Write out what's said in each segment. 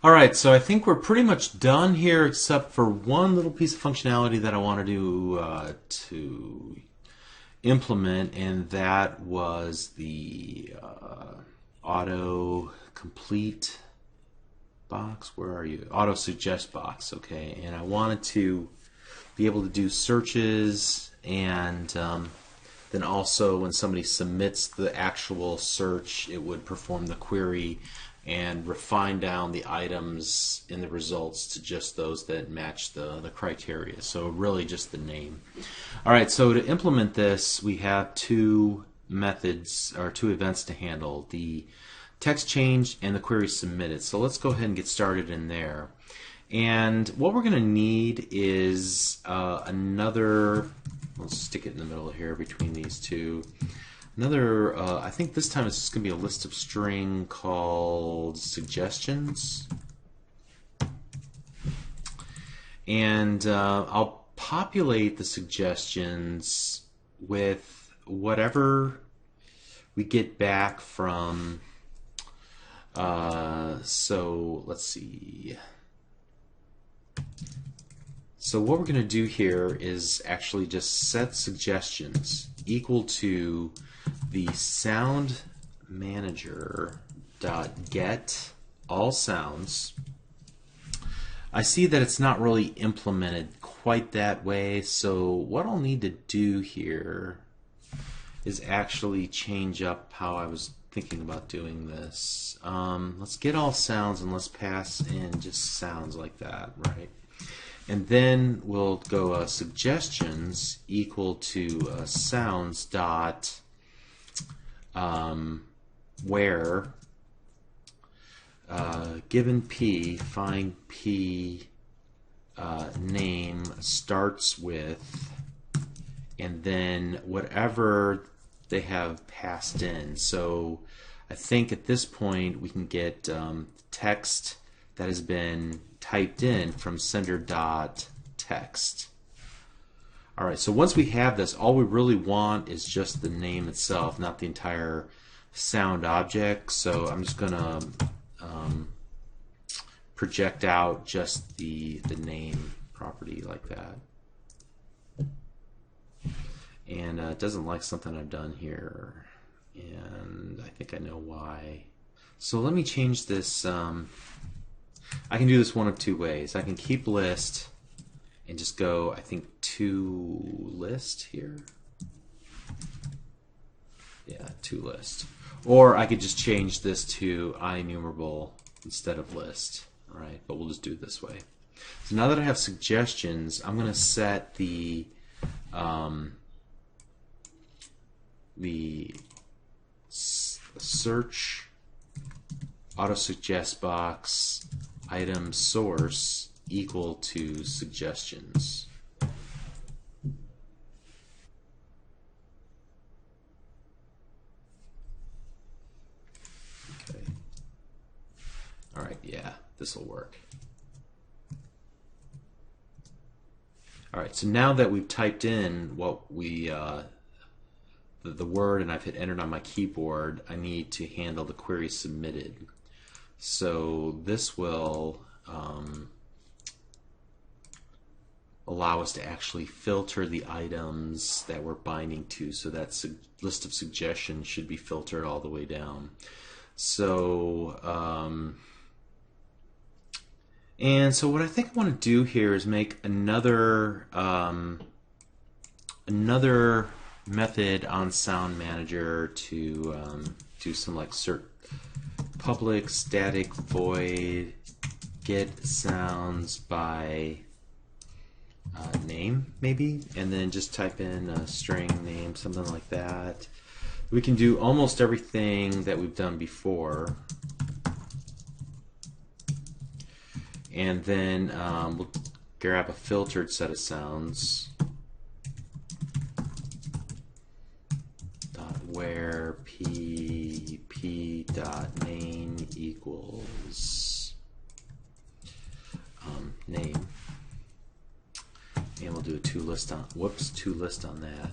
Alright, so I think we're pretty much done here except for one little piece of functionality that I wanted to implement, and that was the auto complete box. Where are you? Auto suggest box, okay. And I wanted to be able to do searches, and then also when somebody submits the actual search, it would perform the query and refine down the items in the results to just those that match the criteria. So really just the name. Alright, so to implement this, we have two methods, or two events to handle: the text change and the query submitted. So let's go ahead and get started in there. And what we're going to need is another, let's stick it in the middle here between these two. Another, I think this time it's just going to be a list of string called suggestions. And I'll populate the suggestions with whatever we get back from, so let's see. So what we're going to do here is actually just set suggestions equal to the sound manager dot get all sounds. I see that it's not really implemented quite that way, so what I'll need to do here is actually change up how I was thinking about doing this. Let's get all sounds and let's pass in just sounds like that, right? And then we'll go suggestions equal to sounds dot where given p, find p name starts with, and then whatever they have passed in. So I think at this point we can get text that has been typed in from sender.text. Alright, so once we have this, all we really want is just the name itself, not the entire sound object. So I'm just going to project out just the name property like that. And it doesn't like something I've done here, and I think I know why. So let me change this. I can do this one of two ways. I can keep list and just go, I think, to list here. Yeah, to list. Or I could just change this to IEnumerable instead of list. All right, but we'll just do it this way. So now that I have suggestions, I'm going to set the search auto suggest box item source equal to suggestions. Okay. All right, yeah, this will work. All right, so now that we've typed in what we the word and I've hit enter on my keyboard, I need to handle the query submitted. So this will allow us to actually filter the items that we're binding to, so that list of suggestions should be filtered all the way down. So and so what I think I want to do here is make another another method on Sound Manager to do some like public static void get sounds by name, maybe, and then just type in a string name, something like that. We can do almost everything that we've done before, and then we'll grab a filtered set of sounds where p dot name equals name, and we'll do a to list on that,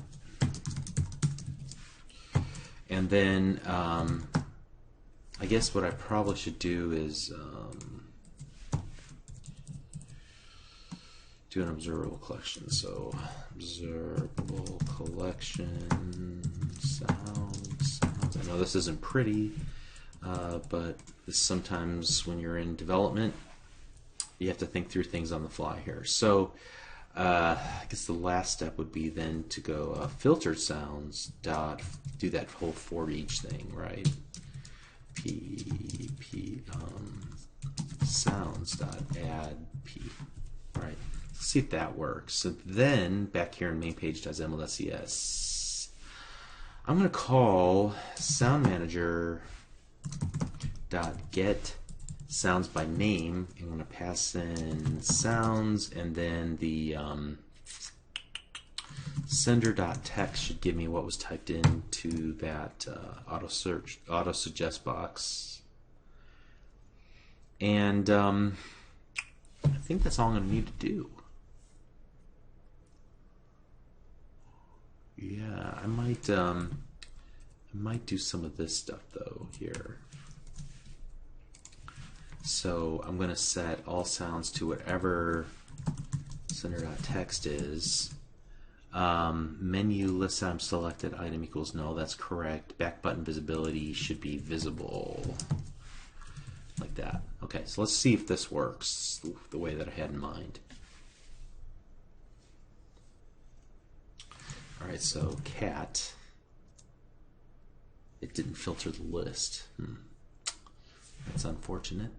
and then I guess what I probably should do is do an observable collection. So observable collection sounds. I know this isn't pretty, but this sometimes when you're in development, you have to think through things on the fly here. So I guess the last step would be then to go filtered sounds dot, do that whole for each thing, right? Sounds dot add p. All right, let's see if that works. So then back here in main page.xaml.cs, I'm going to call sound manager dot get sounds by name. I'm going to pass in sounds, and then the sender.text should give me what was typed into that auto suggest box. And I think that's all I'm going to need to do. Yeah, I might do some of this stuff though here. So I'm going to set all sounds to whatever sender.text is. Menu list I'm selected, item equals null, that's correct. Back button visibility should be visible. Like that. Okay, so let's see if this works the way that I had in mind. Alright, so cat. It didn't filter the list. That's unfortunate.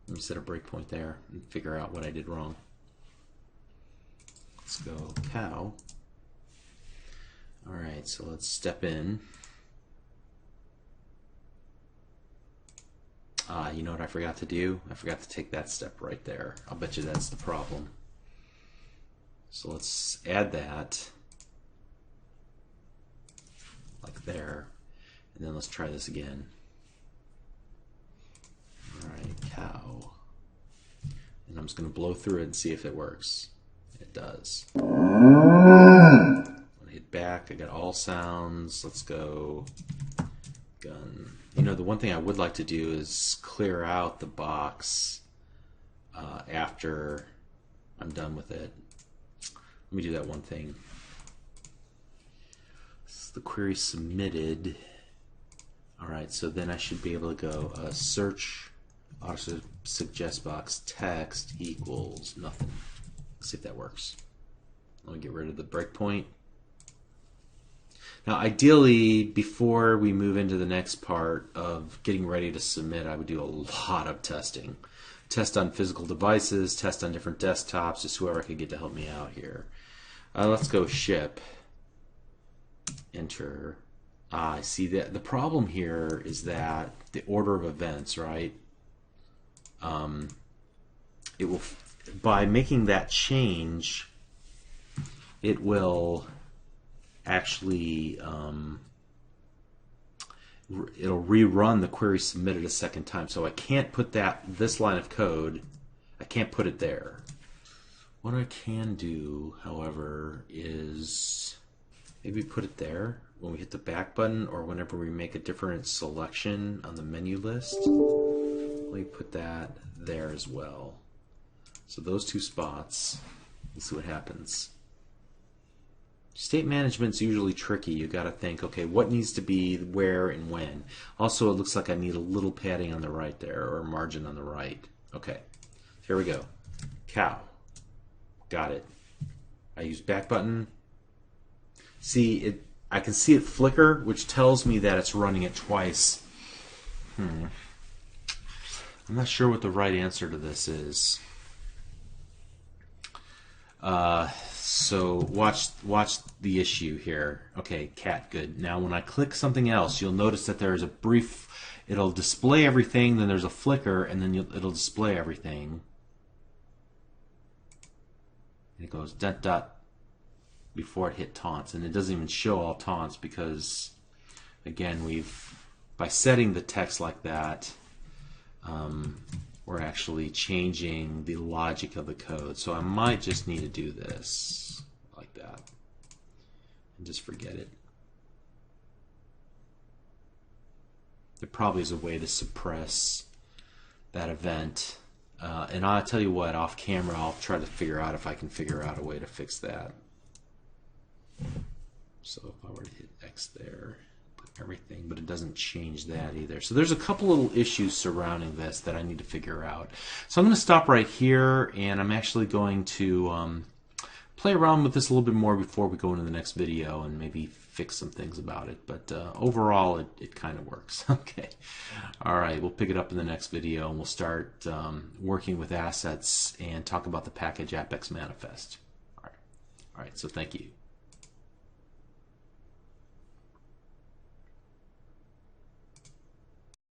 Let me set a breakpoint there and figure out what I did wrong. Let's go cow. Alright, so let's step in. You know what I forgot to do? I forgot to take that step right there. I'll bet you that's the problem. So let's add that. Like there. And then let's try this again. Alright, cow. And I'm just going to blow through it and see if it works. It does. I'm going to hit back. I got all sounds. Let's go gun. You know, the one thing I would like to do is clear out the box after I'm done with it. Let me do that one thing. This is the query submitted. Alright, so then I should be able to go search auto suggest box text equals nothing. Let's see if that works. Let me get rid of the breakpoint. Now ideally, before we move into the next part of getting ready to submit, I would do a lot of testing. Test on physical devices, test on different desktops, just whoever I could get to help me out here. Let's go ship. Enter. I see that the problem here is that the order of events, right? It will, by making that change, it will actually it'll rerun the query submitted a second time. So I can't put this line of code, I can't put it there. What I can do, however, is maybe put it there when we hit the back button or whenever we make a different selection on the menu list. Let me put that there as well. So those two spots, let's see what happens. State management's usually tricky. You got to think, okay, what needs to be where and when. Also, it looks like I need a little padding on the right there, or a margin on the right. Okay, here we go. Cow. Got it. I use back button. See, I can see it flicker, which tells me that it's running it twice. I'm not sure what the right answer to this is. So watch the issue here. Okay, cat, good. Now when I click something else, you'll notice that there's a brief, it'll display everything, then there's a flicker, and then it'll display everything. And it goes dot dot before it hit taunts, and it doesn't even show all taunts because, again, by setting the text like that, we're actually changing the logic of the code. So I might just need to do this like that and just forget it. There probably is a way to suppress that event And I'll tell you what, off camera, I'll try to figure out if I can figure out a way to fix that. So if I were to hit X there, put everything, but it doesn't change that either. So there's a couple little issues surrounding this that I need to figure out. So I'm going to stop right here, and I'm actually going to play around with this a little bit more before we go into the next video and maybe fix some things about it. But overall, it kind of works. Okay. All right, we'll pick it up in the next video, and we'll start working with assets and talk about the package Apex Manifest. All right, so thank you.